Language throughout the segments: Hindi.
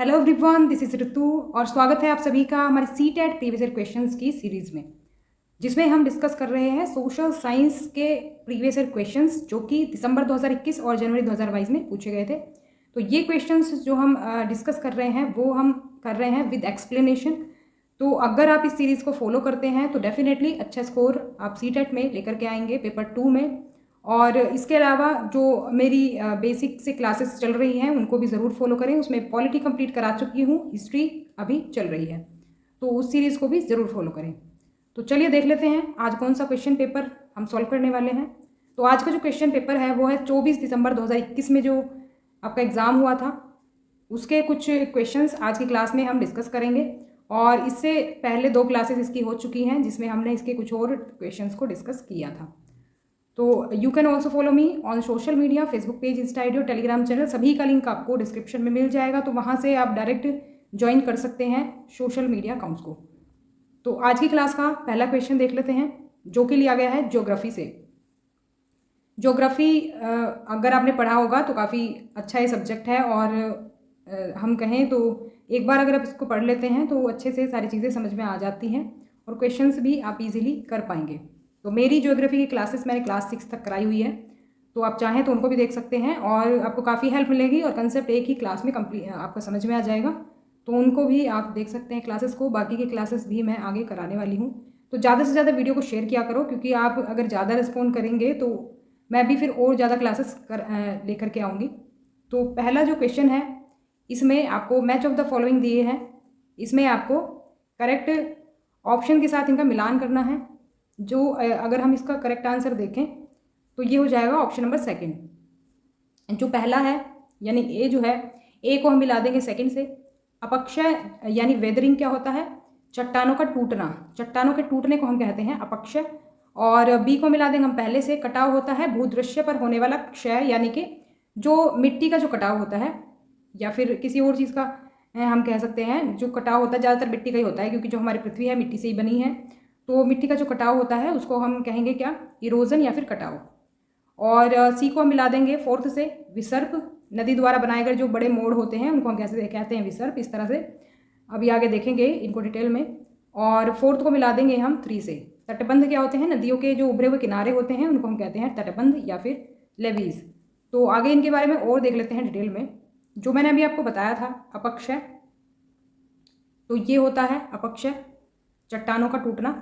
हेलो एवरीवन, दिस इज ऋतु और स्वागत है आप सभी का हमारे सीटेट प्रीवियस ईयर क्वेश्चंस की सीरीज़ में, जिसमें हम डिस्कस कर रहे हैं सोशल साइंस के प्रीवियस ईयर क्वेश्चंस जो कि दिसंबर 2021 और जनवरी 2022 में पूछे गए थे। तो ये क्वेश्चंस जो हम डिस्कस कर रहे हैं वो हम कर रहे हैं विद एक्सप्लेनेशन। तो अगर आप इस सीरीज़ को फॉलो करते हैं तो डेफिनेटली अच्छा स्कोर आप सीटेट में लेकर के आएंगे पेपर 2 में। और इसके अलावा जो मेरी बेसिक से क्लासेस चल रही हैं उनको भी ज़रूर फॉलो करें। उसमें पॉलिटी कंप्लीट करा चुकी हूँ, हिस्ट्री अभी चल रही है, तो उस सीरीज़ को भी ज़रूर फॉलो करें। तो चलिए देख लेते हैं आज कौन सा क्वेश्चन पेपर हम सॉल्व करने वाले हैं। तो आज का जो क्वेश्चन पेपर है वो है 24 दिसंबर 2021 में जो आपका एग्ज़ाम हुआ था उसके कुछ क्वेश्चंस आज की क्लास में हम डिस्कस करेंगे। और इससे पहले 2 क्लासेस इसकी हो चुकी हैं जिसमें हमने इसके कुछ और क्वेश्चंस को डिस्कस किया था। तो you can also follow me on social media, Facebook page, Insta ID और टेलीग्राम चैनल, सभी का लिंक आपको डिस्क्रिप्शन में मिल जाएगा। तो वहाँ से आप डायरेक्ट ज्वाइन कर सकते हैं सोशल मीडिया अकाउंट्स को। तो आज की क्लास का पहला क्वेश्चन देख लेते हैं जो कि लिया गया है ज्योग्राफी से। ज्योग्राफी अगर आपने पढ़ा होगा तो काफ़ी अच्छा ये सब्जेक्ट है और हम कहें तो एक बार अगर आप इसको पढ़ लेते हैं तो अच्छे से सारी चीज़ें समझ में आ जाती हैं और क्वेश्चंस भी आप इजीली कर पाएंगे। तो मेरी ज्योग्राफी की क्लासेस मैंने क्लास 6 तक कराई हुई है, तो आप चाहें तो उनको भी देख सकते हैं और आपको काफ़ी हेल्प मिलेगी और कंसेप्ट एक ही क्लास में कंप्लीट आपको समझ में आ जाएगा। तो उनको भी आप देख सकते हैं क्लासेस को। बाकी की क्लासेस भी मैं आगे कराने वाली हूँ। तो ज़्यादा से ज़्यादा वीडियो को शेयर किया करो, क्योंकि आप अगर ज़्यादा रिस्पॉन्ड करेंगे तो मैं भी फिर और ज़्यादा क्लासेस लेकर के आऊँगी। तो पहला जो क्वेश्चन है इसमें आपको मैच ऑफ द फॉलोइंग दिए हैं, इसमें आपको करेक्ट ऑप्शन के साथ इनका मिलान करना है। जो अगर हम इसका करेक्ट आंसर देखें तो ये हो जाएगा ऑप्शन नंबर सेकंड। जो पहला है यानी ए जो है, ए को हम मिला देंगे सेकंड से। अपक्षय यानी वेदरिंग क्या होता है? चट्टानों का टूटना, चट्टानों के टूटने को हम कहते हैं अपक्षय। और बी को मिला देंगे हम पहले से, कटाव होता है भूदृश्य पर होने वाला क्षय, यानी कि जो मिट्टी का जो कटाव होता है या फिर किसी और चीज़ का हम कह सकते हैं जो कटाव होता है, ज़्यादातर मिट्टी का ही होता है क्योंकि जो हमारी पृथ्वी है मिट्टी से ही बनी है। तो मिट्टी का जो कटाव होता है उसको हम कहेंगे क्या? इरोजन या फिर कटाव। और सी को हम मिला देंगे फोर्थ से, विसर्प, नदी द्वारा बनाए गए जो बड़े मोड़ होते हैं उनको हम कैसे कहते हैं? विसर्प। इस तरह से अभी आगे देखेंगे इनको डिटेल में। और फोर्थ को मिला देंगे हम 3 से, तटबंध क्या होते हैं? नदियों के जो उभरे हुए किनारे होते हैं उनको हम कहते हैं तटबंध या फिर लेवीज। तो आगे इनके बारे में और देख लेते हैं डिटेल में। जो मैंने अभी आपको बताया था अपक्षय, तो ये होता है अपक्षय, चट्टानों का टूटना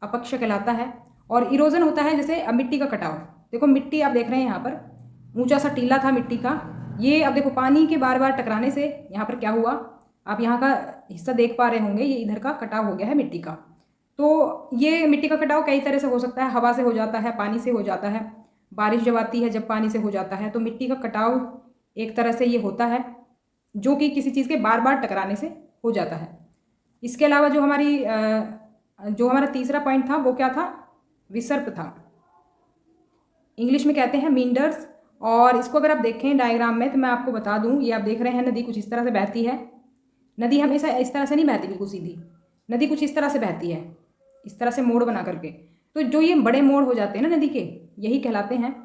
अपक्षय कहलाता है। और इरोजन होता है जैसे मिट्टी का कटाव। देखो मिट्टी आप देख रहे हैं यहाँ पर ऊंचा सा टीला था मिट्टी का, ये अब देखो पानी के बार बार टकराने से यहाँ पर क्या हुआ, आप यहाँ का हिस्सा देख पा रहे होंगे, ये इधर का कटाव हो गया है मिट्टी का। तो ये मिट्टी का कटाव कई तरह से हो सकता है, हवा से हो जाता है, पानी से हो जाता है, बारिश जब आती है जब पानी से हो जाता है। तो मिट्टी का कटाव एक तरह से ये होता है जो कि किसी चीज़ के बार बार टकराने से हो जाता है। इसके अलावा जो हमारा तीसरा पॉइंट था वो क्या था? विसर्प था, इंग्लिश में कहते हैं मींडर्स। और इसको अगर आप देखें डायग्राम में तो मैं आपको बता दूं, ये आप देख रहे हैं नदी कुछ इस तरह से बहती है। नदी हमेशा इस तरह से नहीं बहती बिल्कुल सीधी, नदी कुछ इस तरह से बहती है, इस तरह से मोड़ बना करके। तो जो ये बड़े मोड़ हो जाते हैं ना नदी के, यही कहलाते हैं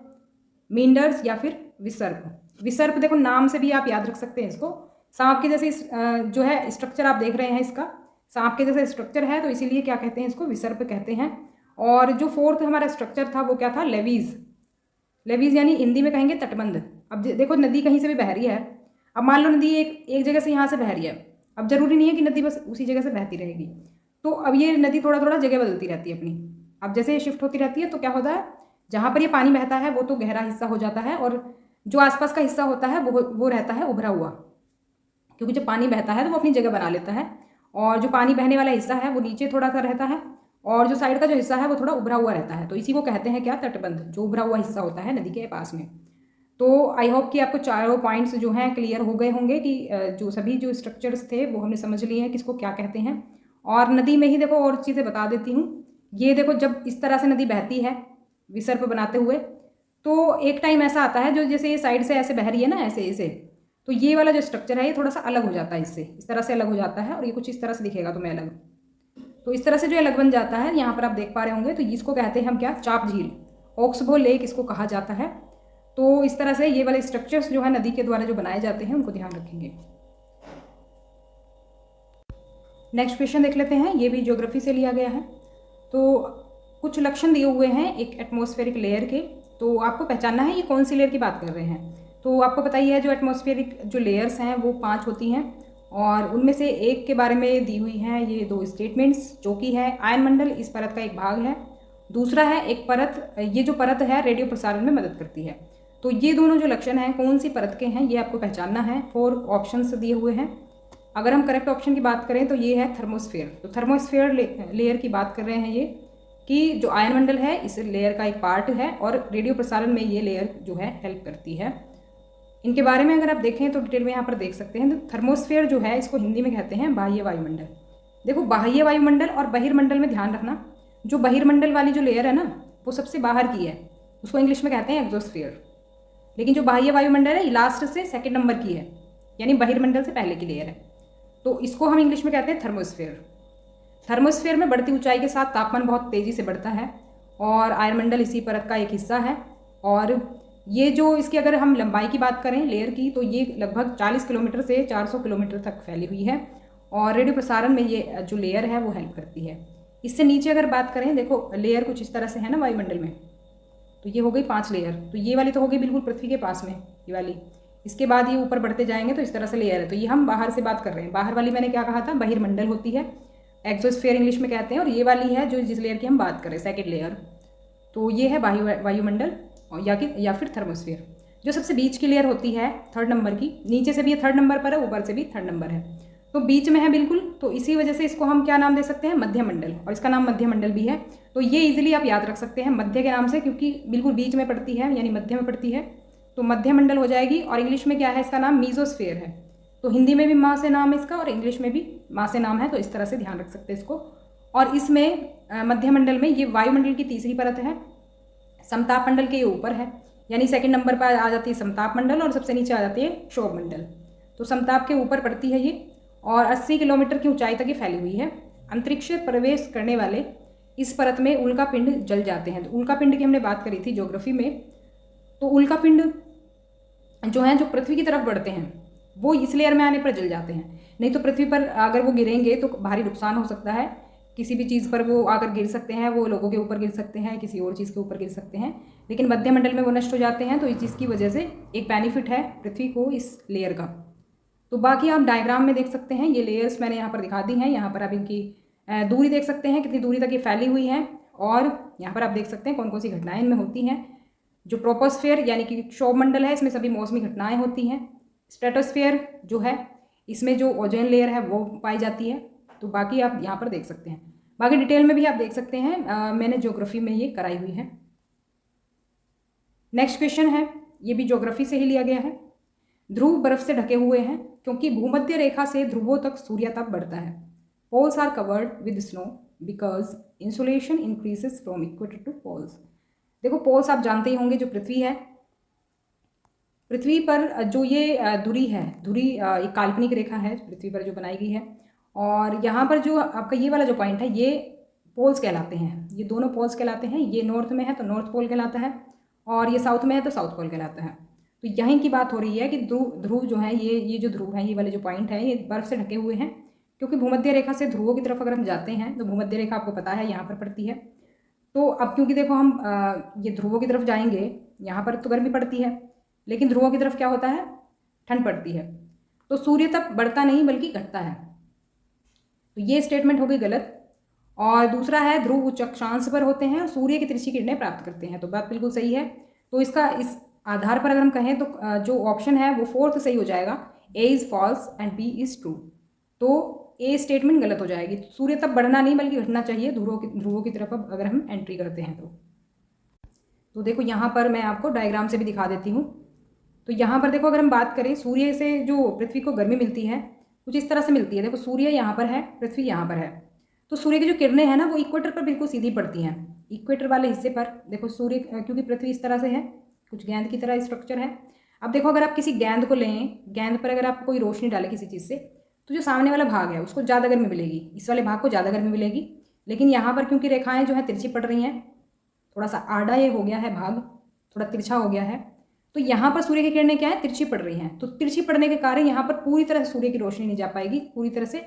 मींडर्स या फिर विसर्प। विसर्प देखो नाम से भी आप याद रख सकते हैं इसको, सांप के जैसे जो है स्ट्रक्चर आप देख रहे हैं, इसका सांप के जैसे स्ट्रक्चर है तो इसीलिए क्या कहते हैं? इसको विसर्प कहते हैं। और जो फोर्थ हमारा स्ट्रक्चर था वो क्या था? लेवीज। लेवीज यानी हिंदी में कहेंगे तटबंध। अब देखो नदी कहीं से भी बह रही है, अब मान लो नदी एक जगह से यहाँ से बह रही है, अब जरूरी नहीं है कि नदी बस उसी जगह से बहती रहेगी। तो अब ये नदी थोड़ा थोड़ा जगह बदलती रहती है अपनी। अब जैसे ये शिफ्ट होती रहती है तो क्या होता है, जहाँ पर ये पानी बहता है वो तो गहरा हिस्सा हो जाता है और जो आसपास का हिस्सा होता है वो रहता है उभरा हुआ, क्योंकि जब पानी बहता है तो वो अपनी जगह बना लेता है। और जो पानी बहने वाला हिस्सा है वो नीचे थोड़ा सा रहता है और जो साइड का जो हिस्सा है वो थोड़ा उभरा हुआ रहता है। तो इसी को कहते हैं क्या? तटबंध, जो उभरा हुआ हिस्सा होता है नदी के पास में। तो आई होप कि आपको चारों पॉइंट्स जो हैं क्लियर हो गए होंगे कि जो सभी जो स्ट्रक्चर्स थे वो हमने समझ लिए हैं किसको क्या कहते हैं। और नदी में ही देखो और चीज़ें बता देती हूँ। ये देखो जब इस तरह से नदी बहती है विसर्प बनाते हुए, तो एक टाइम ऐसा आता है जो जैसे ये साइड से ऐसे बह रही है ना, ऐसे ऐसे, तो ये वाला जो स्ट्रक्चर है ये थोड़ा सा अलग हो जाता है, इससे इस तरह से अलग हो जाता है और ये कुछ इस तरह से दिखेगा तुम्हें अलग। तो इस तरह से जो अलग बन जाता है यहाँ पर आप देख पा रहे होंगे, तो इसको कहते हैं हम क्या? चाप झील, ऑक्सबो लेक इसको कहा जाता है। तो इस तरह से ये वाले स्ट्रक्चर्स जो है नदी के द्वारा जो बनाए जाते हैं उनको ध्यान रखेंगे। नेक्स्ट क्वेश्चन देख लेते हैं, ये भी ज्योग्राफी से लिया गया है। तो कुछ लक्षण दिए हुए हैं एक एटमॉस्फेरिक लेयर के, तो आपको पहचानना है ये कौन सी लेयर की बात कर रहे हैं। तो आपको पता ही है जो एटमॉस्फेरिक जो लेयर्स हैं वो 5 होती हैं, और उनमें से एक के बारे में दी हुई हैं ये 2 स्टेटमेंट्स, जो कि है आयनमंडल इस परत का एक भाग है, दूसरा है एक परत, ये जो परत है रेडियो प्रसारण में मदद करती है। तो ये दोनों जो लक्षण हैं कौन सी परत के हैं ये आपको पहचानना है। 4 ऑप्शंस दिए हुए हैं। अगर हम करेक्ट ऑप्शन की बात करें तो ये है थर्मोस्फेयर। तो थर्मोस्फेयर लेयर की बात कर रहे हैं ये, कि जो आयनमंडल है इस लेयर का एक पार्ट है और रेडियो प्रसारण में ये लेयर जो है हेल्प करती है। इनके बारे में अगर आप देखें तो डिटेल में यहाँ पर देख सकते हैं। तो थर्मोस्फेयर जो है इसको हिंदी में कहते हैं बाह्य वायुमंडल। देखो बाह्य वायुमंडल और बहिर्मंडल में ध्यान रखना, जो बहिर्मंडल वाली जो लेयर है ना वो सबसे बाहर की है, उसको इंग्लिश में कहते हैं एग्जोस्फीयर। लेकिन जो बाह्य वायुमंडल है ये लास्ट से 2nd नंबर की है, यानी बहिर्मंडल से पहले की लेयर है, तो इसको हम इंग्लिश में कहते हैं थर्मोस्फेयर। थर्मोस्फेयर में बढ़ती ऊंचाई के साथ तापमान बहुत तेज़ी से बढ़ता है और आयनमंडल इसी परत का एक हिस्सा है। और ये जो इसकी अगर हम लंबाई की बात करें लेयर की, तो ये लगभग 40 किलोमीटर से 400 किलोमीटर तक फैली हुई है, और रेडियो प्रसारण में ये जो लेयर है वो हेल्प करती है। इससे नीचे अगर बात करें, देखो लेयर कुछ इस तरह से है ना वायुमंडल में, तो ये हो गई 5 लेयर। तो ये वाली तो हो गई बिल्कुल पृथ्वी के पास में ये वाली, इसके बाद ये ऊपर बढ़ते जाएंगे तो इस तरह से लेयर है। तो ये हम बाहर से बात कर रहे हैं, बाहर वाली मैंने क्या कहा था बहिर्मंडल होती है, एक्सोस्फीयर इंग्लिश में कहते हैं, और ये वाली है जो जिस लेयर की हम बात कर रहे हैं 2nd लेयर, तो ये है वायुमंडल या फिर थर्मोस्फीयर। जो सबसे बीच की लेयर होती है 3rd नंबर की, नीचे से भी ये 3rd नंबर पर है, ऊपर से भी 3rd नंबर है, तो बीच में है बिल्कुल, तो इसी वजह से इसको हम क्या नाम दे सकते हैं मध्यमंडल, और इसका नाम मध्यमंडल भी है। तो ये इजीली आप याद रख सकते हैं मध्य के नाम से, क्योंकि बिल्कुल बीच में पड़ती है यानी मध्य में पड़ती है, तो मध्यमंडल हो जाएगी। और इंग्लिश में क्या है इसका नाम मीजोस्फीयर है, तो हिंदी में भी माँ से नाम है इसका और इंग्लिश में भी माँ से नाम है, तो इस तरह से ध्यान रख सकते हैं इसको। और इसमें मध्यमंडल में ये वायुमंडल की तीसरी परत है, समताप मंडल के ऊपर है, यानी 2nd नंबर पर आ जाती है समताप मंडल और सबसे नीचे आ जाती है क्षोभ मंडल। तो समताप के ऊपर पड़ती है ये, और 80 किलोमीटर की ऊंचाई तक ये फैली हुई है। अंतरिक्ष प्रवेश करने वाले इस परत में उल्का पिंड जल जाते हैं। तो उल्का पिंड की हमने बात करी थी ज्योग्राफी में, तो उल्का पिंड जो है जो पृथ्वी की तरफ बढ़ते हैं वो इस लेयर में आने पर जल जाते हैं। नहीं तो पृथ्वी पर अगर वो गिरेंगे तो भारी नुकसान हो सकता है, किसी भी चीज़ पर वो आकर गिर सकते हैं, वो लोगों के ऊपर गिर सकते हैं, किसी और चीज़ के ऊपर गिर सकते हैं, लेकिन मध्यमंडल में वो नष्ट हो जाते हैं। तो इस चीज़ की वजह से एक बेनिफिट है पृथ्वी को इस लेयर का। तो बाकी आप डायग्राम में देख सकते हैं, ये लेयर्स मैंने यहाँ पर दिखा दी हैं। यहाँ पर आप इनकी दूरी देख सकते हैं कितनी दूरी तक ये फैली हुई है, और यहाँ पर आप देख सकते हैं कौन कौन सी घटनाएं इनमें होती हैं। जो ट्रोपोस्फेयर यानी कि क्षोभ मंडल है इसमें सभी मौसमी घटनाएं होती हैं। स्ट्रेटोस्फेयर जो है इसमें जो ओजोन लेयर है वो पाई जाती है। तो बाकी आप यहाँ पर देख सकते हैं, बाकी डिटेल में भी आप देख सकते हैं, मैंने ज्योग्राफी में ये कराई हुई है। नेक्स्ट क्वेश्चन है, ये भी ज्योग्राफी से ही लिया गया है। ध्रुव बर्फ से ढके हुए हैं क्योंकि भूमध्य रेखा से ध्रुवों तक सूर्यताप बढ़ता है। Poles are covered with snow because insolation increases from equator to poles. देखो पोल्स आप जानते ही होंगे, जो पृथ्वी है, पृथ्वी पर जो ये धुरी है, धुरी एक काल्पनिक रेखा है पृथ्वी पर जो बनाई गई है, और यहाँ पर जो आपका ये वाला जो पॉइंट है ये पोल्स कहलाते हैं। ये दोनों पोल्स कहलाते हैं, ये नॉर्थ में है तो नॉर्थ पोल कहलाता है, और ये साउथ में है तो साउथ पोल कहलाता है। तो यहीं की बात हो रही है कि ध्रुव जो है, ये जो ध्रुव है, ये वाले जो पॉइंट है ये बर्फ़ से ढके हुए हैं, क्योंकि भूमध्य रेखा से ध्रुवों की तरफ अगर हम जाते हैं तो भूमध्य रेखा आपको पता है यहाँ पर पड़ती है। तो अब क्योंकि देखो हम ये ध्रुवों की तरफ जाएंगे, यहाँ पर तो गर्मी पड़ती है, लेकिन ध्रुवों की तरफ क्या होता है, ठंड पड़ती है, तो सूर्य तप बढ़ता नहीं बल्कि घटता है। तो ये स्टेटमेंट हो गई गलत। और दूसरा है ध्रुव उच्च अक्षांश पर होते हैं और सूर्य की तिरछी किरणें प्राप्त करते हैं, तो बात बिल्कुल सही है। तो इसका इस आधार पर अगर हम कहें तो जो ऑप्शन है वो 4th सही हो जाएगा, A is false and B is true. तो ए स्टेटमेंट गलत हो जाएगी, सूर्य तप बढ़ना नहीं बल्कि घटना चाहिए ध्रुवों की तरफ अगर हम एंट्री करते हैं तो देखो यहाँ पर मैं आपको डायग्राम से भी दिखा देती हूँ। तो यहाँ पर देखो अगर हम बात करें सूर्य से जो पृथ्वी को गर्मी मिलती है कुछ इस तरह से मिलती है। देखो सूर्य यहाँ पर है, पृथ्वी यहाँ पर है, तो सूर्य की जो किरणें हैं ना वो इक्वेटर पर बिल्कुल सीधी पड़ती हैं। इक्वेटर वाले हिस्से पर देखो सूर्य, क्योंकि पृथ्वी इस तरह से है, कुछ गेंद की तरह स्ट्रक्चर है। अब देखो अगर आप किसी गेंद को लें, गेंद पर अगर आप कोई रोशनी डालें किसी चीज़ से, तो जो सामने वाला भाग है उसको ज़्यादा गर्मी मिलेगी, इस वाले भाग को ज़्यादा गर्मी मिलेगी। लेकिन यहाँ पर क्योंकि रेखाएँ जो है तिरछी पड़ रही हैं, थोड़ा सा आड़ा ये हो गया है भाग, थोड़ा तिरछा हो गया है, तो यहाँ पर सूर्य की किरणें क्या है, तिरछी पड़ रही हैं। तो तिरछी पड़ने के कारण यहाँ पर पूरी तरह से सूर्य की रोशनी नहीं जा पाएगी, पूरी तरह से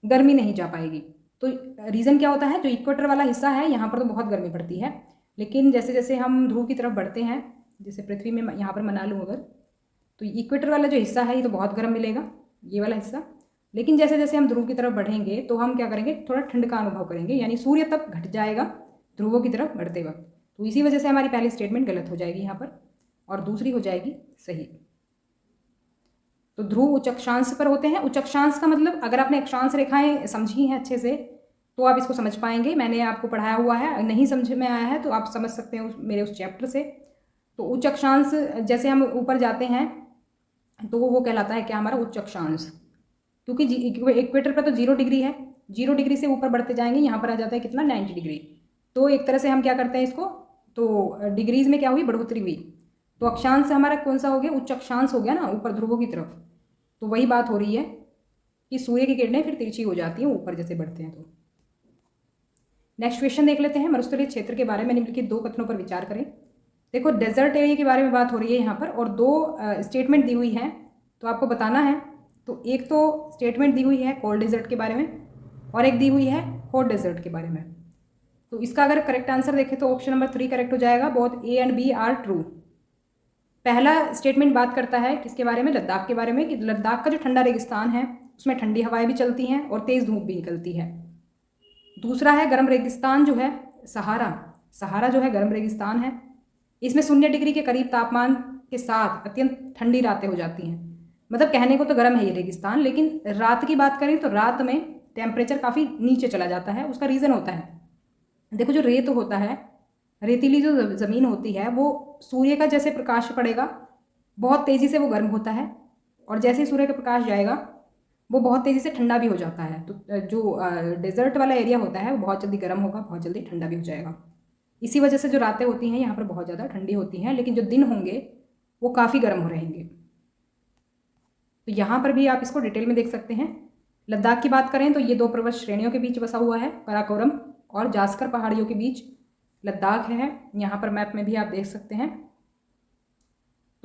गर्मी नहीं जा पाएगी। तो रीज़न क्या होता है, जो इक्वेटर वाला हिस्सा है यहाँ पर तो बहुत गर्मी पड़ती है, लेकिन जैसे जैसे हम ध्रुव की तरफ बढ़ते हैं, जैसे पृथ्वी में यहाँ पर मना लूँ अगर, तो इक्वेटर वाला जो हिस्सा है ये तो बहुत गर्म मिलेगा, ये वाला हिस्सा। लेकिन जैसे जैसे हम ध्रुव की तरफ बढ़ेंगे तो हम क्या करेंगे, थोड़ा ठंड का अनुभव करेंगे, यानी सूर्य तक घट जाएगा ध्रुवों की तरफ बढ़ते वक्त। तो इसी वजह से हमारी पहली स्टेटमेंट गलत हो जाएगी यहाँ पर, और दूसरी हो जाएगी सही। तो ध्रुव उच्च अक्षांश पर होते हैं। उच्च अक्षांश का मतलब, अगर आपने अक्षांश रेखाएं समझी हैं अच्छे से तो आप इसको समझ पाएंगे, मैंने आपको पढ़ाया हुआ है। नहीं समझ में आया है तो आप समझ सकते हैं मेरे उस चैप्टर से। तो उच्च अक्षांश, जैसे हम ऊपर जाते हैं तो वो कहलाता है क्या, हमारा उच्च अक्षांश। क्योंकि इक्वेटर पर तो 0 डिग्री है, 0 डिग्री से ऊपर बढ़ते जाएंगे, यहाँ पर आ जाता है कितना, 90 डिग्री। तो एक तरह से हम क्या करते हैं इसको, तो डिग्रीज में क्या हुई, बढ़ोतरी हुई। तो अक्षांश हमारा कौन सा हो गया, उच्च अक्षांश हो गया ना, ऊपर ध्रुवों की तरफ। तो वही बात हो रही है कि सूर्य की किरणें फिर तिरछी हो जाती हैं ऊपर जैसे बढ़ते हैं। तो नेक्स्ट क्वेश्चन देख लेते हैं। मरुस्थलीय क्षेत्र के बारे में निम्नलिखित 2 कथनों पर विचार करें। देखो, डेजर्ट एरिया के बारे में बात हो रही है यहाँ पर, और 2 स्टेटमेंट दी हुई हैं, तो आपको बताना है। तो एक तो स्टेटमेंट दी हुई है कोल्ड डेजर्ट के बारे में, और एक दी हुई है हॉट डेजर्ट के बारे में। तो इसका अगर करेक्ट आंसर देखें तो ऑप्शन नंबर 3 करेक्ट हो जाएगा। Both A and B are true. पहला स्टेटमेंट बात करता है किसके बारे में, लद्दाख के बारे में, कि लद्दाख का जो ठंडा रेगिस्तान है उसमें ठंडी हवाएं भी चलती हैं और तेज़ धूप भी निकलती है। दूसरा है गर्म रेगिस्तान जो है सहारा, सहारा जो है गर्म रेगिस्तान है, इसमें 0 डिग्री के करीब तापमान के साथ अत्यंत ठंडी रातें हो जाती हैं। मतलब कहने को तो गर्म है ये रेगिस्तान, लेकिन रात की बात करें तो रात में टेम्परेचर काफ़ी नीचे चला जाता है। उसका रीज़न होता है, देखो जो रेत होता है, रेतीली जो ज़मीन होती है, वो सूर्य का जैसे प्रकाश पड़ेगा बहुत तेज़ी से वो गर्म होता है, और जैसे ही सूर्य का प्रकाश जाएगा वो बहुत तेज़ी से ठंडा भी हो जाता है। तो जो डेजर्ट वाला एरिया होता है वो बहुत जल्दी गर्म होगा, बहुत जल्दी ठंडा भी हो जाएगा। इसी वजह से जो रातें होती हैं यहाँ पर बहुत ज़्यादा ठंडी होती हैं, लेकिन जो दिन होंगे वो काफ़ी गर्म हो रहेंगे। तो यहाँ पर भी आप इसको डिटेल में देख सकते हैं। लद्दाख की बात करें तो ये 2 पर्वत श्रेणियों के बीच बसा हुआ है, काराकोरम और जास्कर पहाड़ियों के बीच लद्दाख है। यहाँ पर मैप में भी आप देख सकते हैं।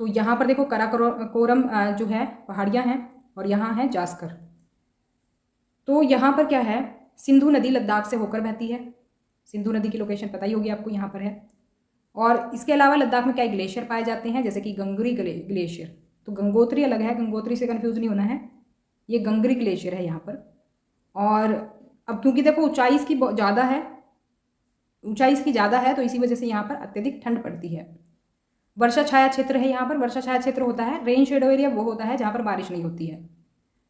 तो यहाँ पर देखो काराकोरम जो है पहाड़ियाँ हैं, और यहाँ है जास्कर। तो यहाँ पर क्या है, सिंधु नदी लद्दाख से होकर बहती है। सिंधु नदी की लोकेशन पता ही होगी आपको, यहाँ पर है। और इसके अलावा लद्दाख में क्या ग्लेशियर पाए जाते हैं, जैसे कि गंगरी ग्लेशियर। तो गंगोत्री अलग है, गंगोत्री से कन्फ्यूज़ नहीं होना है, ये गंगरी ग्लेशियर है यहाँ पर। और अब क्योंकि देखो ऊंचाई इसकी ज़्यादा है, ऊंचाई इसकी ज़्यादा है, तो इसी वजह से यहाँ पर अत्यधिक ठंड पड़ती है। वर्षा छाया क्षेत्र है यहाँ पर। वर्षा छाया क्षेत्र होता है, रेन शेडो एरिया वो होता है जहाँ पर बारिश नहीं होती है।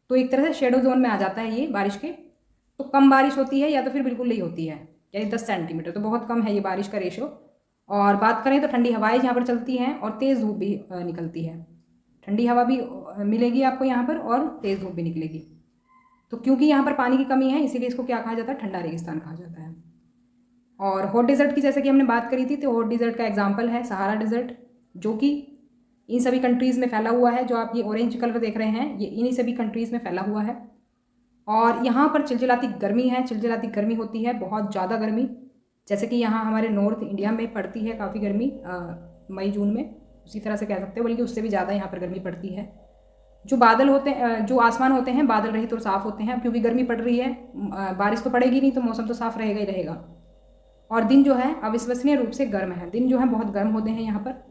तो एक तरह से शेडो जोन में आ जाता है ये बारिश के। तो कम बारिश होती है या तो फिर बिल्कुल नहीं होती है, यानी 10 सेंटीमीटर, तो बहुत कम है ये बारिश का रेशो। और बात करें तो ठंडी हवाएं यहाँ पर चलती हैं और तेज़ धूप भी निकलती है। ठंडी हवा भी मिलेगी आपको यहाँ पर और तेज़ धूप भी निकलेगी। तो क्योंकि यहाँ पर पानी की कमी है इसीलिए इसको क्या कहा जाता है, ठंडा रेगिस्तान कहा जाता है। और हॉट डेजर्ट की जैसे कि हमने बात करी थी, तो हॉट डेजर्ट का एग्जाम्पल है सहारा डेजर्ट, जो कि इन सभी कंट्रीज़ में फैला हुआ है। जो आप ये ऑरेंज कलर देख रहे हैं ये इन्हीं सभी कंट्रीज़ में फैला हुआ है। और यहाँ पर चिलचिलाती गर्मी है, चिलचिलाती गर्मी होती है, बहुत ज़्यादा गर्मी। जैसे कि यहाँ हमारे नॉर्थ इंडिया में पड़ती है काफ़ी गर्मी मई जून में, उसी तरह से कह सकते हो, बल्कि उससे भी ज़्यादा यहाँ पर गर्मी पड़ती है। जो बादल होते हैं, जो आसमान होते हैं बादल रहित और साफ़ होते हैं, क्योंकि गर्मी पड़ रही है, बारिश तो पड़ेगी नहीं तो मौसम तो साफ़ रहेगा ही रहेगा। और दिन जो है अविश्वसनीय रूप से गर्म है, दिन जो है बहुत गर्म होते हैं यहाँ पर।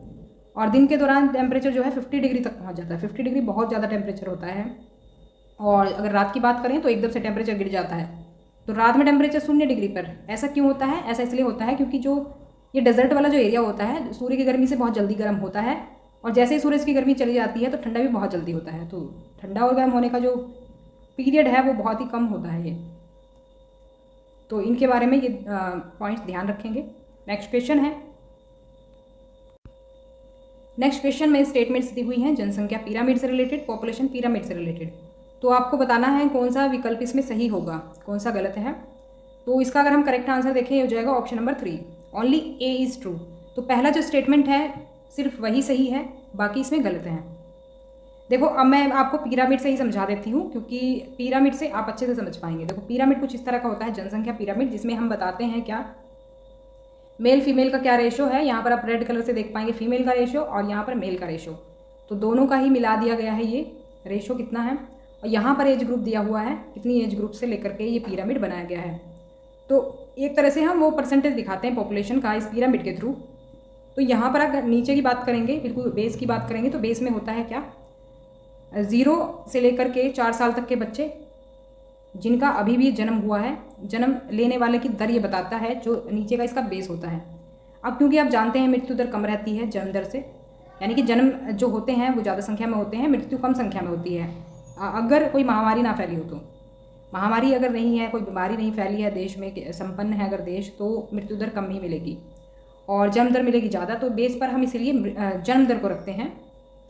और दिन के दौरान टेम्परेचर जो है 50 डिग्री तक पहुँच जाता है। 50 डिग्री बहुत ज़्यादा टेम्परेचर होता है। और अगर रात की बात करें तो एकदम से टेम्परेचर गिर जाता है। तो रात में टेम्परेचर 0 डिग्री पर। ऐसा क्यों होता है, ऐसा इसलिए होता है क्योंकि जो ये डेजर्ट वाला जो एरिया होता है सूर्य की गर्मी से बहुत जल्दी गर्म होता है, और जैसे ही सूरज की गर्मी चली जाती है तो ठंडा भी बहुत जल्दी होता है। तो ठंडा और गर्म होने का जो पीरियड है वो बहुत ही कम होता है ये। तो इनके बारे में ये पॉइंट्स ध्यान रखेंगे। नेक्स्ट क्वेश्चन है। नेक्स्ट क्वेश्चन में स्टेटमेंट्स दी हुई हैं, जनसंख्या पिरामिड से रिलेटेड, पॉपुलेशन पिरामिड से रिलेटेड। तो आपको बताना है कौन सा विकल्प इसमें सही होगा, कौन सा गलत है। तो इसका अगर हम करेक्ट आंसर देखें ये हो जाएगा option number 3, only A is true. तो पहला जो स्टेटमेंट है सिर्फ वही सही है, बाकी इसमें गलत हैं। देखो अब मैं आपको पिरामिड से ही समझा देती हूँ, क्योंकि पिरामिड से आप अच्छे से समझ पाएंगे। देखो पिरामिड कुछ इस तरह का होता है, जनसंख्या पिरामिड, जिसमें हम बताते हैं क्या, मेल फीमेल का क्या रेशो है। यहाँ पर आप रेड कलर से देख पाएंगे फीमेल का रेशो और यहाँ पर मेल का रेशो, तो दोनों का ही मिला दिया गया है ये रेशो कितना है। और यहाँ पर एज ग्रुप दिया हुआ है, कितनी एज ग्रुप से लेकर के ये पिरामिड बनाया गया है। तो एक तरह से हम वो परसेंटेज दिखाते हैं पॉपुलेशन का इस पिरामिड के थ्रू। तो यहाँ पर अगर नीचे की बात करेंगे, बिल्कुल बेस की बात करेंगे, तो बेस में होता है क्या, 0 से लेकर के 4 साल तक के बच्चे जिनका अभी भी जन्म हुआ है, जन्म लेने वाले की दर ये बताता है, जो नीचे का इसका बेस होता है। अब क्योंकि आप जानते हैं मृत्यु दर कम रहती है जन्म दर से, यानी कि जन्म जो होते हैं वो ज़्यादा संख्या में होते हैं, मृत्यु कम संख्या में होती है। अगर कोई महामारी ना फैली हो तो, महामारी अगर नहीं है, कोई बीमारी नहीं फैली है देश में, संपन्न है अगर देश, तो मृत्यु दर कम ही मिलेगी और जन्म दर मिलेगी ज़्यादा। तो बेस पर हम इसलिए जन्म दर को रखते हैं,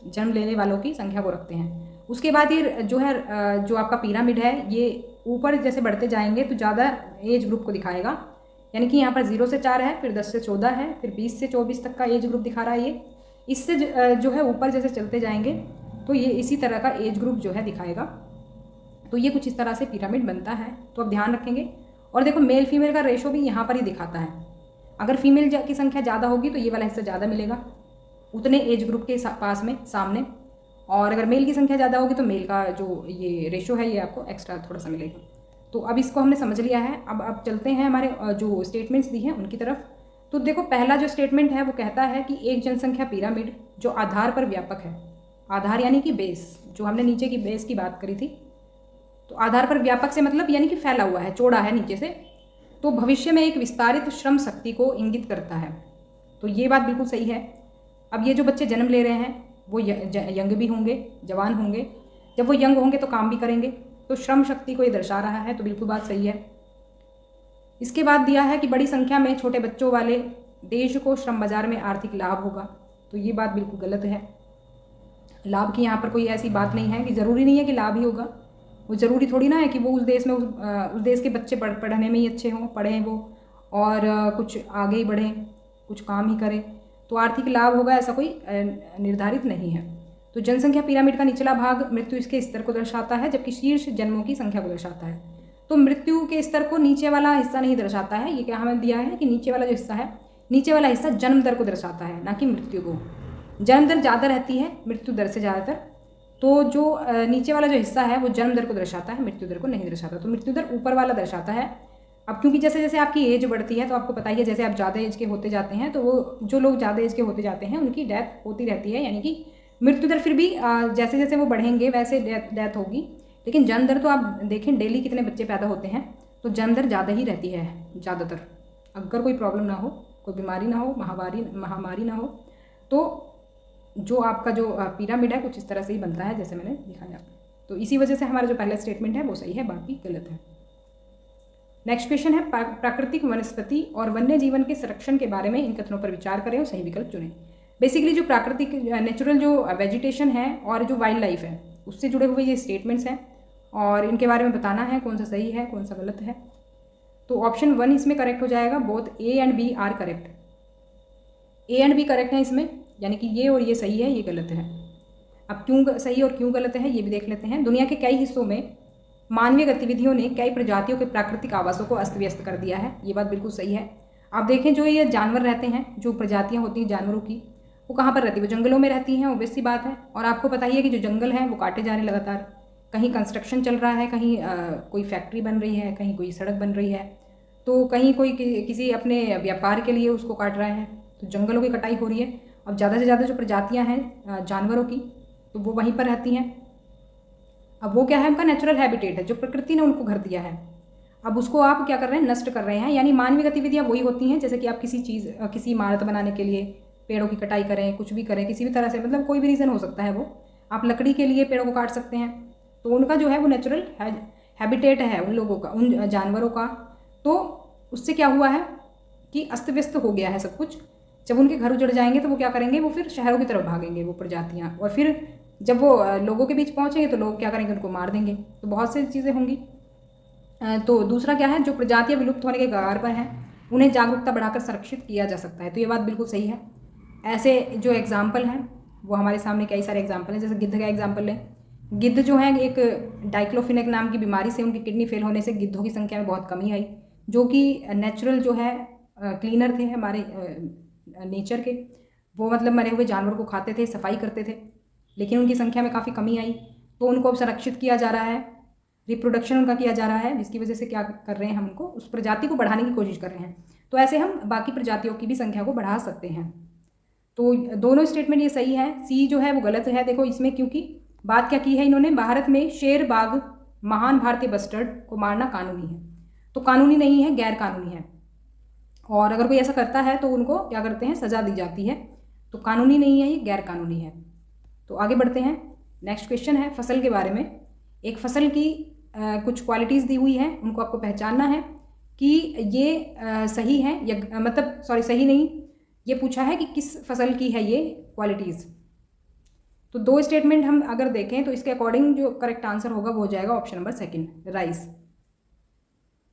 जन्म लेने वालों की संख्या को रखते हैं। उसके बाद ये जो है, जो आपका पिरामिड है, ये ऊपर जैसे बढ़ते जाएंगे तो ज़्यादा एज ग्रुप को दिखाएगा, यानी कि यहाँ पर 0 से 4 है, फिर 10 से 14 है, फिर 20 से 24 तक का एज ग्रुप दिखा रहा है ये। इससे जो है ऊपर जैसे चलते जाएंगे तो ये इसी तरह का एज ग्रुप जो है दिखाएगा। तो ये कुछ इस तरह से पिरामिड बनता है, तो आप ध्यान रखेंगे। और देखो मेल फीमेल का रेशो भी यहाँ पर ही दिखाता है। अगर फीमेल की संख्या ज़्यादा होगी तो ये वाला हिस्सा ज़्यादा मिलेगा उतने एज ग्रुप के पास में सामने, और अगर मेल की संख्या ज़्यादा होगी तो मेल का जो ये रेशो है ये आपको एक्स्ट्रा थोड़ा सा मिलेगा। तो अब इसको हमने समझ लिया है। अब चलते हैं हमारे जो स्टेटमेंट्स दी हैं उनकी तरफ। तो देखो पहला जो स्टेटमेंट है वो कहता है कि एक जनसंख्या पिरामिड जो आधार पर व्यापक है, आधार यानी कि बेस, जो हमने नीचे की बेस की बात करी थी, तो आधार पर व्यापक से मतलब यानी कि फैला हुआ है, चौड़ा है नीचे से, तो भविष्य में एक विस्तारित श्रम शक्ति को इंगित करता है। तो ये बात बिल्कुल सही है। अब ये जो बच्चे जन्म ले रहे हैं वो यंग भी होंगे, जवान होंगे, जब वो यंग होंगे तो काम भी करेंगे, तो श्रम शक्ति को ये दर्शा रहा है, तो बिल्कुल बात सही है। इसके बाद दिया है कि बड़ी संख्या में छोटे बच्चों वाले देश को श्रम बाजार में आर्थिक लाभ होगा, तो ये बात बिल्कुल गलत है। लाभ की यहाँ पर कोई ऐसी बात नहीं है कि ज़रूरी नहीं है कि लाभ ही होगा, वो ज़रूरी थोड़ी ना है कि वो उस देश में उस देश के बच्चे पढ़ने में ही अच्छे हों, पढ़ें वो और कुछ आगे ही बढ़ें, कुछ काम ही करें तो आर्थिक लाभ होगा, ऐसा कोई निर्धारित नहीं है। तो जनसंख्या पिरामिड का निचला भाग मृत्यु इसके स्तर को दर्शाता है, जबकि शीर्ष जन्मों की संख्या को दर्शाता है। तो मृत्यु के स्तर को नीचे वाला हिस्सा नहीं दर्शाता है। ये क्या हमें दिया है कि नीचे वाला जो हिस्सा है, नीचे वाला हिस्सा जन्म दर को दर्शाता है, ना कि मृत्यु को। जन्म दर ज़्यादा रहती है मृत्यु दर से ज़्यादातर, तो जो नीचे वाला जो हिस्सा है वो जन्म दर को दर्शाता है, मृत्यु दर को नहीं दर्शाता। तो मृत्यु दर ऊपर वाला दर्शाता है। अब क्योंकि जैसे जैसे आपकी एज बढ़ती है तो आपको पता ही है, जैसे आप ज़्यादा एज के होते जाते हैं तो वो जो लोग ज़्यादा एज के होते जाते हैं उनकी डेथ होती रहती है, यानी कि मृत्यु दर फिर भी जैसे जैसे वो बढ़ेंगे वैसे डेथ होगी। लेकिन जन्म दर तो आप देखें डेली कितने बच्चे पैदा होते हैं, तो जन्म दर ज़्यादा ही रहती है ज़्यादातर। अगर कोई प्रॉब्लम ना हो, कोई बीमारी ना हो, महामारी ना हो, तो जो आपका जो पिरामिड है कुछ इस तरह से ही बनता है जैसे मैंने दिखाया। तो इसी वजह से हमारा जो पहला स्टेटमेंट है वो सही है, बाकी गलत है। नेक्स्ट क्वेश्चन है, प्राकृतिक वनस्पति और वन्य जीवन के संरक्षण के बारे में इन कथनों पर विचार करें और सही विकल्प चुनें। बेसिकली जो प्राकृतिक नेचुरल जो वेजिटेशन है और जो वाइल्ड लाइफ है उससे जुड़े हुए ये स्टेटमेंट्स हैं और इनके बारे में बताना है कौन सा सही है कौन सा गलत है। तो ऑप्शन 1 इसमें करेक्ट हो जाएगा। Both A and B are correct. A and B correct है इसमें, यानी कि ये और ये सही है, ये गलत है। अब क्यों सही और क्यों गलत है ये भी देख लेते हैं। दुनिया के कई हिस्सों में मानवीय गतिविधियों ने कई प्रजातियों के प्राकृतिक आवासों को अस्त व्यस्त कर दिया है, ये बात बिल्कुल सही है। आप देखें जो ये जानवर रहते हैं, जो प्रजातियां होती हैं जानवरों की, वो कहाँ पर रहती है, वो जंगलों में रहती हैं, ऑब्वियस सी बात है। और आपको पता ही है कि जो जंगल हैं वो काटे जा रहे हैं लगातार, कहीं कंस्ट्रक्शन चल रहा है, कहीं कोई फैक्ट्री बन रही है, कहीं कोई सड़क बन रही है, तो कहीं कोई किसी अपने व्यापार के लिए उसको काट रहा है, तो जंगलों की कटाई हो रही है। अब ज़्यादा से ज़्यादा जो प्रजातियाँ हैं जानवरों की तो वो वहीं पर रहती हैं। अब वो क्या है, उनका नेचुरल हैबिटेट है, जो प्रकृति ने उनको घर दिया है। अब उसको आप क्या कर रहे हैं, नष्ट कर रहे हैं। यानी मानवीय गतिविधियाँ वही होती हैं जैसे कि आप किसी इमारत बनाने के लिए पेड़ों की कटाई करें, कुछ भी करें, किसी भी तरह से, मतलब कोई भी रीज़न हो सकता है वो, आप लकड़ी के लिए पेड़ों को काट सकते हैं। तो उनका जो है वो नेचुरल हैबिटेट है उन लोगों का, उन जानवरों का। तो उससे क्या हुआ है कि अस्त व्यस्त हो गया है सब कुछ। जब उनके घर उजड़ जाएंगे तो वो क्या करेंगे, वो फिर शहरों की तरफ भागेंगे वो प्रजातियाँ, और फिर जब वो लोगों के बीच पहुँचेंगे तो लोग क्या करेंगे, उनको मार देंगे। तो बहुत सी चीज़ें होंगी। तो दूसरा क्या है, जो प्रजातियाँ विलुप्त होने के कगार पर हैं उन्हें जागरूकता बढ़ाकर संरक्षित किया जा सकता है। तो ये बात बिल्कुल सही है। ऐसे जो एग्जाम्पल हैं वो हमारे सामने कई सारे एग्जाम्पल हैं। जैसे गिद्ध का एग्जाम्पल लें, गिद्ध जो है एक डाइक्लोफिनेक नाम की बीमारी से, उनकी किडनी फेल होने से गिद्धों की संख्या में बहुत कमी आई, जो कि नेचुरल जो है क्लीनर थे हमारे नेचर के। वो मतलब मरे हुए जानवर को खाते थे, सफाई करते थे, लेकिन उनकी संख्या में काफ़ी कमी आई। तो उनको संरक्षित किया जा रहा है, रिप्रोडक्शन उनका किया जा रहा है, जिसकी वजह से क्या कर रहे हैं, हम उनको उस प्रजाति को बढ़ाने की कोशिश कर रहे हैं। तो ऐसे हम बाकी प्रजातियों की भी संख्या को बढ़ा सकते हैं। तो दोनों स्टेटमेंट ये सही है, सी जो है वो गलत है। देखो इसमें क्योंकि बात क्या की है इन्होंने, भारत में शेर, बाघ, महान भारतीय बस्टर्ड को मारना कानूनी है। तो कानूनी नहीं है, गैर कानूनी है। और अगर कोई ऐसा करता है तो उनको क्या करते हैं, सजा दी जाती है। तो कानूनी नहीं है, ये गैर कानूनी है। तो आगे बढ़ते हैं। नेक्स्ट क्वेश्चन है फसल के बारे में। एक फसल की कुछ क्वालिटीज़ दी हुई है, उनको आपको पहचानना है कि ये सही है या मतलब सॉरी सही नहीं, ये पूछा है कि किस फसल की है ये क्वालिटीज़। तो दो स्टेटमेंट हम अगर देखें तो इसके अकॉर्डिंग जो करेक्ट आंसर होगा वो हो जाएगा option number second, rice.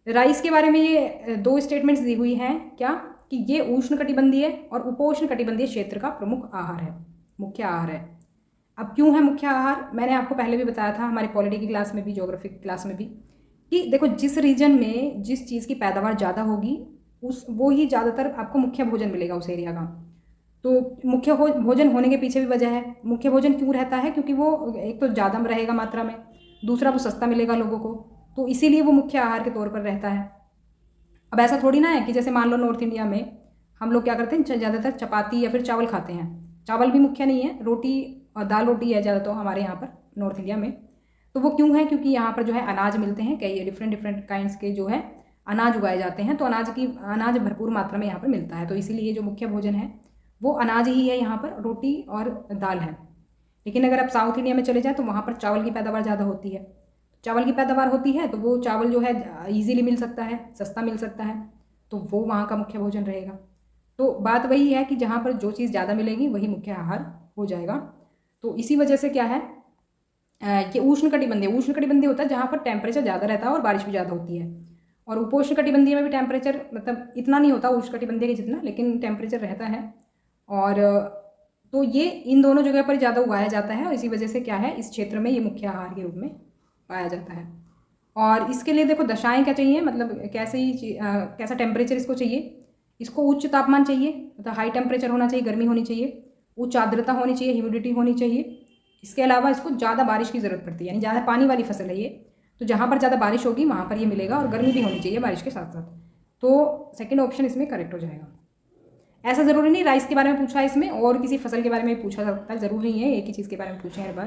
Rice के बारे में ये दो स्टेटमेंट्स दी हुई हैं क्या, कि ये उष्णकटिबंधीय और उपोष्ण कटिबंधीय क्षेत्र का प्रमुख आहार है, मुख्य आहार है। अब क्यों है मुख्य आहार, मैंने आपको पहले भी बताया था हमारी पॉलिटी की क्लास में भी, ज्योग्राफी की क्लास में भी, कि देखो जिस रीजन में जिस चीज़ की पैदावार ज़्यादा होगी वो ही ज़्यादातर आपको मुख्य भोजन मिलेगा उस एरिया का। तो मुख्य भोजन होने के पीछे भी वजह है। मुख्य भोजन क्यों रहता है, क्योंकि वो एक तो ज़्यादा रहेगा मात्रा में, दूसरा वो सस्ता मिलेगा लोगों को, तो इसीलिए वो मुख्य आहार के तौर पर रहता है। अब ऐसा थोड़ी ना है कि जैसे मान लो नॉर्थ इंडिया में हम लोग क्या करते हैं, ज़्यादातर चपाती या फिर चावल खाते हैं। चावल भी मुख्य नहीं है, रोटी और दाल रोटी है ज़्यादा तो हमारे यहाँ पर नॉर्थ इंडिया में। तो वो क्यों है, क्योंकि यहाँ पर जो है अनाज मिलते हैं, कई डिफरेंट काइंड्स के जो है अनाज उगाए जाते हैं। तो अनाज भरपूर मात्रा में यहाँ पर मिलता है, तो इसीलिए जो मुख्य भोजन है वो अनाज ही है, यहाँ पर रोटी और दाल है। लेकिन अगर आप साउथ इंडिया में चले जाएँ तो वहाँ पर चावल की पैदावार ज़्यादा होती है। चावल की पैदावार होती है तो वो चावल जो है ईजिली मिल सकता है, सस्ता मिल सकता है, तो वो वहाँ का मुख्य भोजन रहेगा। तो बात वही है कि जहाँ पर जो चीज़ ज़्यादा मिलेगी वही मुख्य आहार हो जाएगा। तो इसी वजह से क्या है, ये उष्णकटिबंधीय होता है जहाँ पर टेम्परेचर ज़्यादा रहता है और बारिश भी ज़्यादा होती है। और उपोष्णकटिबंधीय में भी टेम्परेचर मतलब इतना नहीं होता उष्णकटिबंधीय के जितना, लेकिन टेम्परेचर रहता है। और तो ये इन दोनों जगह पर ज़्यादा उगाया जाता है और इसी वजह से क्या है, इस क्षेत्र में ये मुख्य आहार के रूप में पाया जाता है। और इसके लिए देखो दशाएं क्या चाहिए, मतलब कैसा टेम्परेचर इसको चाहिए। इसको उच्च तापमान चाहिए, मतलब हाई टेम्परेचर होना चाहिए, गर्मी होनी चाहिए, उच्च आर्द्रता होनी चाहिए, ह्यूमिडिटी होनी चाहिए। इसके अलावा इसको ज़्यादा बारिश की ज़रूरत पड़ती है, यानी ज़्यादा पानी वाली फसल है ये, तो जहाँ पर ज़्यादा बारिश होगी वहाँ पर ये मिलेगा, और गर्मी भी होनी चाहिए बारिश के साथ साथ। तो सेकेंड ऑप्शन इसमें करेक्ट हो जाएगा। ऐसा ज़रूरी नहीं राइस के बारे में पूछा है इसमें, और किसी फसल के बारे में पूछा जा सकता है, ज़रूरी नहीं है एक ही चीज़ के बारे में पूछें हर बार।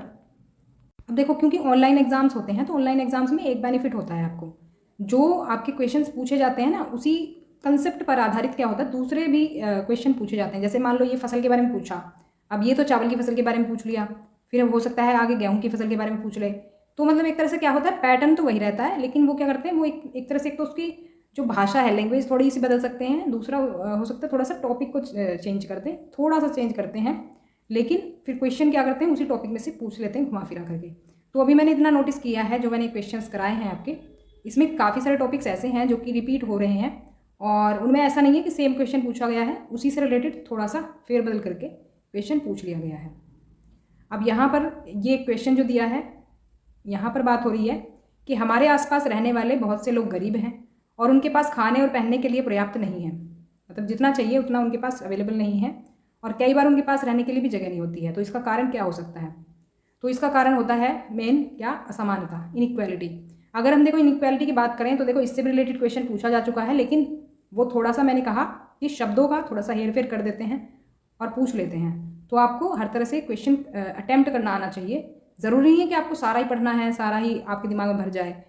अब देखो क्योंकि ऑनलाइन एग्जाम्स होते हैं तो ऑनलाइन एग्जाम्स में एक बेनिफिट होता है आपको, जो आपके क्वेश्चंस पूछे जाते हैं ना उसी कंसेप्ट पर आधारित क्या होता है दूसरे भी क्वेश्चन पूछे जाते हैं। जैसे मान लो ये फसल के बारे में पूछा, अब ये तो चावल की फसल के बारे में पूछ लिया, फिर हो सकता है आगे गेहूँ की फसल के बारे में पूछ ले। तो मतलब एक तरह से क्या होता है, पैटर्न तो वही रहता है, लेकिन वो क्या करते हैं, वो एक तरह से एक तो उसकी जो भाषा है, लैंग्वेज थोड़ी सी बदल सकते हैं, दूसरा हो सकता है थोड़ा सा टॉपिक को चेंज करते हैं, थोड़ा सा चेंज करते हैं, लेकिन फिर क्वेश्चन क्या करते हैं उसी टॉपिक में से पूछ लेते हैं घुमा फिरा करके। तो अभी मैंने इतना नोटिस किया है, जो मैंने क्वेश्चंस कराए हैं आपके, इसमें काफ़ी सारे टॉपिक्स ऐसे हैं जो कि रिपीट हो रहे हैं, और उनमें ऐसा नहीं है कि सेम क्वेश्चन पूछा गया है, उसी से रिलेटेड थोड़ा सा फेरबदल करके क्वेश्चन पूछ लिया गया है। अब यहाँ पर ये क्वेश्चन जो दिया है, यहाँ पर बात हो रही है कि हमारे आसपास रहने वाले बहुत से लोग गरीब हैं और उनके पास खाने और पहनने के लिए पर्याप्त नहीं है, मतलब जितना चाहिए उतना उनके पास अवेलेबल नहीं है, और कई बार उनके पास रहने के लिए भी जगह नहीं होती है। तो इसका कारण क्या हो सकता है, तो इसका कारण होता है मेन क्या, असमानता, इनइक्वालिटी। अगर हम देखो इनइक्वालिटी की बात करें तो देखो इससे भी रिलेटेड क्वेश्चन पूछा जा चुका है, लेकिन वो थोड़ा सा मैंने कहा कि शब्दों का थोड़ा सा हेरफेर कर देते हैं और पूछ लेते हैं। तो आपको हर तरह से क्वेश्चन अटेम्प्ट करना आना चाहिए, ज़रूरी नहीं है कि आपको सारा ही पढ़ना है, सारा ही आपके दिमाग में भर जाए,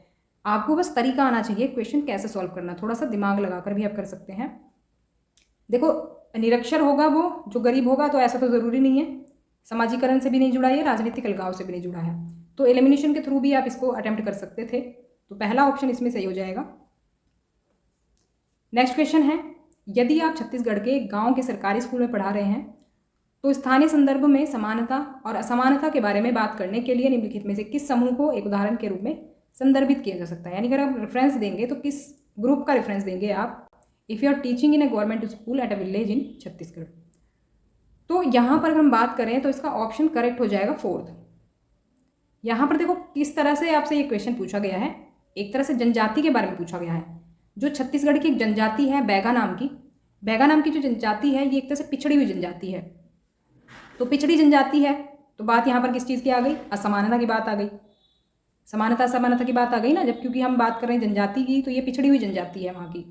आपको बस तरीका आना चाहिए क्वेश्चन कैसे सॉल्व करना, थोड़ा सा दिमाग लगाकर भी आप कर सकते हैं। देखो निरक्षर होगा वो जो गरीब होगा, तो ऐसा तो ज़रूरी नहीं है, समाजीकरण से भी नहीं जुड़ा है, राजनीतिक अलगाव से भी नहीं जुड़ा है, तो एलिमिनेशन के थ्रू भी आप इसको अटेम्प्ट कर सकते थे। तो पहला ऑप्शन इसमें सही हो जाएगा। नेक्स्ट क्वेश्चन है, यदि आप छत्तीसगढ़ के गांव के सरकारी स्कूल में पढ़ा रहे हैं तो स्थानीय संदर्भ में समानता और असमानता के बारे में बात करने के लिए निम्नलिखित में से किस समूह को एक उदाहरण के रूप में संदर्भित किया जा सकता है। यानी अगर आप रेफरेंस देंगे तो किस ग्रुप का रेफरेंस देंगे आप, if you are teaching in a government school at a village in Chhattisgarh. तो यहाँ पर अगर हम बात करें तो इसका ऑप्शन करेक्ट हो जाएगा फोर्थ। यहाँ पर देखो किस तरह से आपसे ये क्वेश्चन पूछा गया है, एक तरह से जनजाति के बारे में पूछा गया है। जो छत्तीसगढ़ की एक जनजाति है बैगा नाम की जो जनजाति है, ये एक तरह से पिछड़ी हुई जनजाति है। तो पिछड़ी जनजाति है तो बात यहाँ पर किस चीज़ की आ गई? असमानता की बात आ गई। समानता असमानता की बात आ गई ना, जब क्योंकि हम बात कर रहे हैं जनजाति की, तो ये पिछड़ी हुई जनजाति है वहाँ की।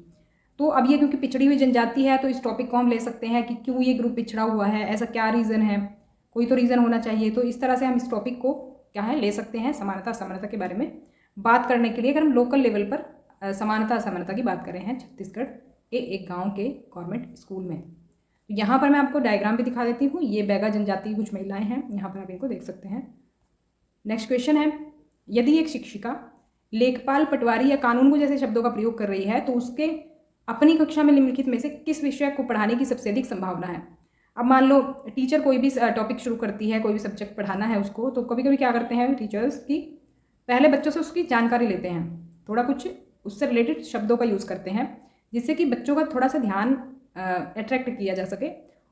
तो अब ये क्योंकि पिछड़ी हुई जनजाति है तो इस टॉपिक को हम ले सकते हैं कि क्यों ये ग्रुप पिछड़ा हुआ है, ऐसा क्या रीज़न है, कोई तो रीज़न होना चाहिए। तो इस तरह से हम इस टॉपिक को क्या है ले सकते हैं, समानता असमानता के बारे में बात करने के लिए। अगर हम लोकल लेवल पर समानता असमानता की बात करें हैं छत्तीसगढ़ के एक गाँव के गवर्नमेंट स्कूल में। यहाँ पर मैं आपको डायग्राम भी दिखा देती हूँ। ये बैगा जनजाति की कुछ महिलाएं हैं, यहाँ पर आप इनको देख सकते हैं। नेक्स्ट क्वेश्चन है, यदि एक शिक्षिका लेखपाल, पटवारी या कानून को जैसे शब्दों का प्रयोग कर रही है तो उसके अपनी कक्षा में निम्नलिखित में से किस विषय को पढ़ाने की सबसे अधिक संभावना है? अब मान लो टीचर कोई भी टॉपिक शुरू करती है, कोई भी सब्जेक्ट पढ़ाना है उसको, तो कभी कभी क्या करते हैं टीचर्स की पहले बच्चों से उसकी जानकारी लेते हैं, थोड़ा कुछ उससे रिलेटेड शब्दों का यूज़ करते हैं, जिससे कि बच्चों का थोड़ा सा ध्यान अट्रैक्ट किया जा सके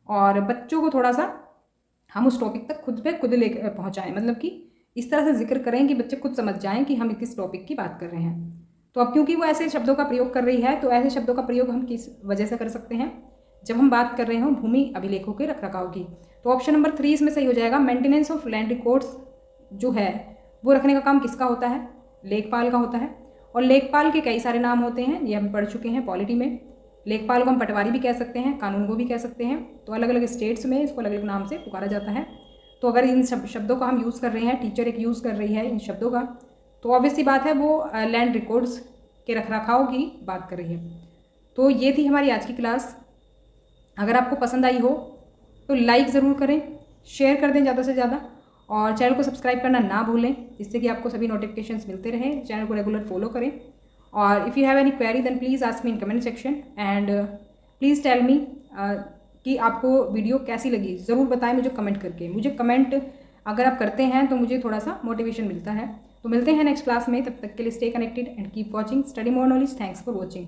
और बच्चों को थोड़ा सा हम उस टॉपिक तक खुद पे खुद ले पहुँचाएँ। मतलब कि इस तरह से जिक्र करें कि बच्चे खुद समझ जाएं कि हम किस टॉपिक की बात कर रहे हैं। तो अब क्योंकि वो ऐसे शब्दों का प्रयोग कर रही है, तो ऐसे शब्दों का प्रयोग हम किस वजह से कर सकते हैं? जब हम बात कर रहे हों भूमि अभिलेखों के रखरखाव की। तो ऑप्शन नंबर 3 इसमें सही हो जाएगा। मेंटेनेंस ऑफ लैंड रिकॉर्ड्स जो है वो रखने का काम किसका होता है? लेखपाल का होता है। और लेखपाल के कई सारे नाम होते हैं, ये हम पढ़ चुके हैं पॉलिटी में। लेखपाल को हम पटवारी भी कह सकते हैं, कानून को भी कह सकते हैं। तो अलग अलग स्टेट्स में इसको अलग अलग नाम से पुकारा जाता है। तो अगर इन शब्दों का हम यूज़ कर रहे हैं, टीचर एक यूज़ कर रही है इन शब्दों का, तो ऑब्वियस सी बात है वो लैंड रिकॉर्ड्स के रखरखाव की बात कर रही है। तो ये थी हमारी आज की क्लास। अगर आपको पसंद आई हो तो लाइक ज़रूर करें, शेयर कर दें ज़्यादा से ज़्यादा, और चैनल को सब्सक्राइब करना ना भूलें, जिससे कि आपको सभी नोटिफिकेशंस मिलते रहें। चैनल को रेगुलर फॉलो करें। और if you have any query then please ask me in comment section and please tell me कि आपको वीडियो कैसी लगी। ज़रूर बताएं मुझे कमेंट करके। मुझे कमेंट अगर आप करते हैं तो मुझे थोड़ा सा मोटिवेशन मिलता है। तो मिलते हैं नेक्स्ट क्लास में, तब तक के लिए stay connected and keep watching study more knowledge. Thanks for watching.